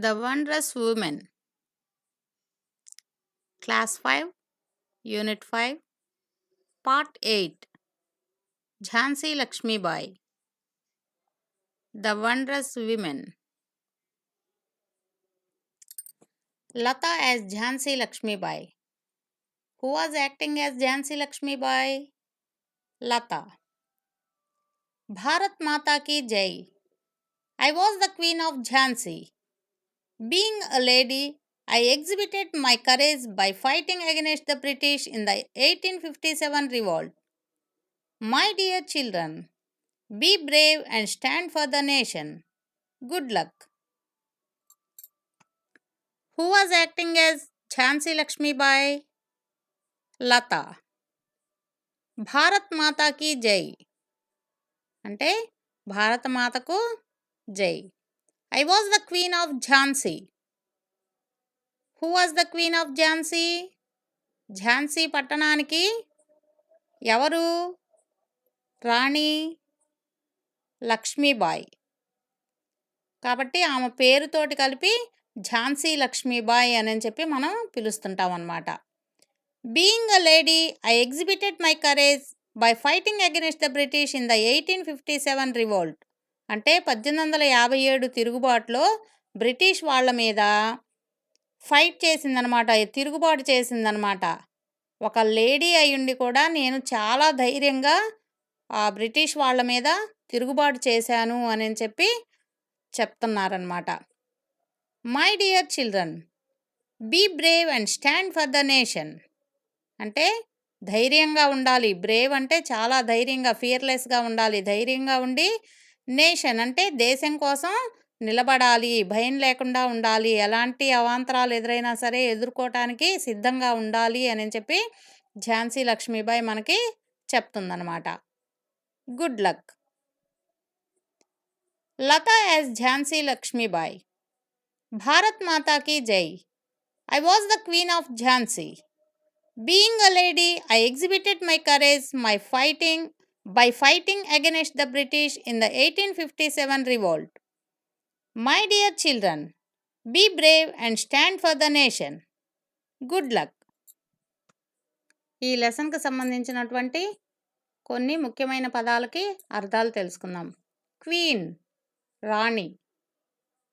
The Wondrous Woman. Class 5, Unit 5, Part 8. Jhansi Lakshmi Bai. The Wondrous Women. Lata as Jhansi Lakshmi Bai. Who was acting as Jhansi Lakshmi Bai? Lata. Bharat Mata ki Jai. I was the Queen of Jhansi. Being a lady, I exhibited my courage by fighting against the British in the 1857 revolt. My dear children, be brave and stand for the nation. Good luck. Who was acting as Jhansi Lakshmi Bai? Lata. Bharat మాతాకి జై అంటే భారత మాతకు జై. I was the queen of Jhansi. Who was the queen of Jhansi? Jhansi పట్టణానికి ఎవరు? రాణి లక్ష్మీబాయి. కాబట్టి ఆమె పేరుతోటి కలిపి ఝాన్సీ లక్ష్మీబాయి అని చెప్పి మనం పిలుస్తుంటాం అన్నమాట. Being a lady I exhibited my courage by fighting against the British in the 1857 revolt. అంటే 1857 తిరుగుబాటులో బ్రిటిష్ వాళ్ళ మీద ఫైట్ చేసిందనమాట, తిరుగుబాటు చేసిందనమాట. ఒక లేడీ అయ్యుండి కూడా నేను చాలా ధైర్యంగా ఆ బ్రిటిష్ వాళ్ళ మీద తిరుగుబాటు చేశాను అని చెప్పి చెప్తున్నారనమాట. My dear children, be brave and stand for the nation. అంటే ధైర్యంగా ఉండాలి. బ్రేవ్ అంటే చాలా ధైర్యంగా, ఫియర్లెస్గా ఉండాలి. ధైర్యంగా ఉండి నేషన్ అంటే దేశం కోసం నిలబడాలి, భయం లేకుండా ఉండాలి, ఎలాంటి అవాంతరాలు ఎదురైనా సరే ఎదుర్కోవటానికి సిద్ధంగా ఉండాలి అని చెప్పి ఝాన్సీ లక్ష్మీబాయి మనకి చెప్తుందన్నమాట. Good luck. Lata as Jhansi Lakshmibai. Bharat మాతాకి జై. I was the queen of Jhansi. Being a lady, I exhibited my courage by fighting against the British in the 1857 revolt. My dear children, be brave and stand for the nation. Good luck. ఈ లెసన్కి సంబంధించినటువంటి కొన్ని ముఖ్యమైన పదాలకి అర్థాలు తెలుసుకుందాం. Queen రాణి,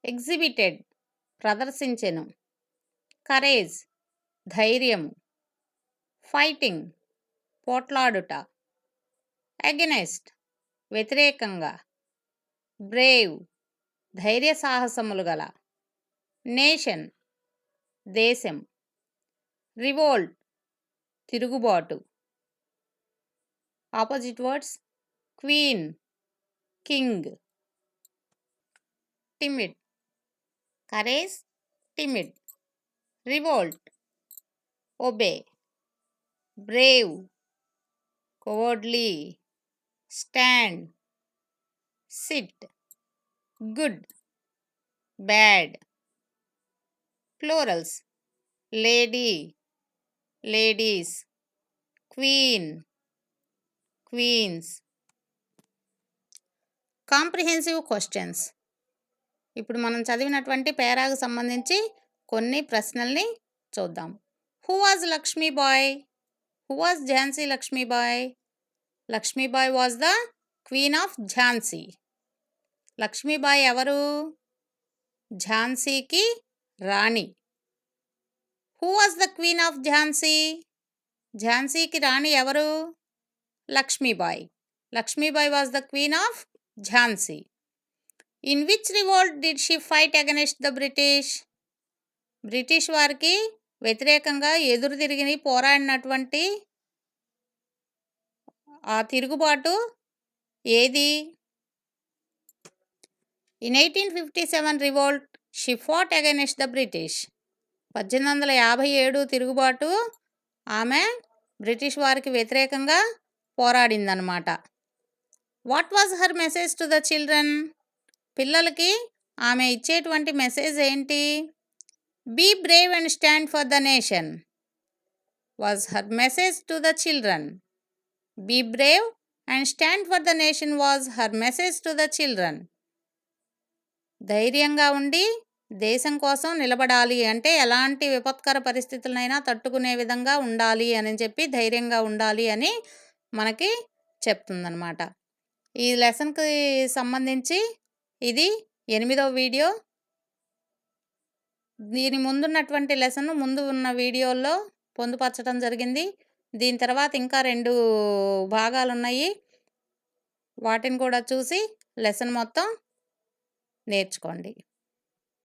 exhibited ప్రదర్శించెను, courage ధైర్యము, fighting పోట్లాడుట, against వ్యతిరేకంగా, Brave ధైర్య సాహసములు గల, నేషన్ దేశం, రివోల్ట్ తిరుగుబాటు. Opposite words queen king. Timid courage timid, revolt obey, brave cowardly, stand sit, good bad. Plurals lady ladies, queen queens. Comprehensive questions. ఇప్పుడు మనం చదివినటువంటి పేరాకు సంబంధించి కొన్ని ప్రశ్నల్ని చూద్దాం. Who was Lakshmibai? Who was Jhansi Lakshmi Bai? Lakshmi Bai was the Queen of Jhansi. Lakshmi Bai ఎవరు? ఝాన్సీకి రాణి. Who was the Queen of Jhansi? ఝాన్సీకి రాణి ఎవరు? Lakshmibai. Lakshmibai was the Queen of Jhansi. In which revolt did she fight against the British? British వారికి వ్యతిరేకంగా ఎదురు తిరిగి పోరాడినటువంటి ఆ తిరుగుబాటు ఏది? In 1857 revolt she fought against the British. 1857 తిరుగుబాటు ఆమె బ్రిటిష్ వారికి వ్యతిరేకంగా పోరాడిందనమాట. What was her message to the children? పిల్లలకి ఆమె ఇచ్చేటువంటి మెసేజ్ ఏంటి? Be brave and stand for the nation was her message to the children. Be brave and stand for the nation was her message to the children. ధైర్యంగా ఉండి దేశం కోసం నిలబడాలి అంటే ఎలాంటి విపత్కర పరిస్థితులనైనా తట్టుకునే విధంగా ఉండాలి అని చెప్పి ధైర్యంగా ఉండాలి అని మనకి చెప్తుందనమాట. ఈ లెసన్‌కి సంబంధించి ఇది 8వ వీడియో. దీని ముందున్నటువంటి లెసన్ ముందు ఉన్న వీడియోల్లో పొందుపరచడం జరిగింది. దీని తర్వాత ఇంకా 2 భాగాలున్నాయి. వాటిని కూడా చూసి లెసన్ మొత్తం నేర్చుకోండి.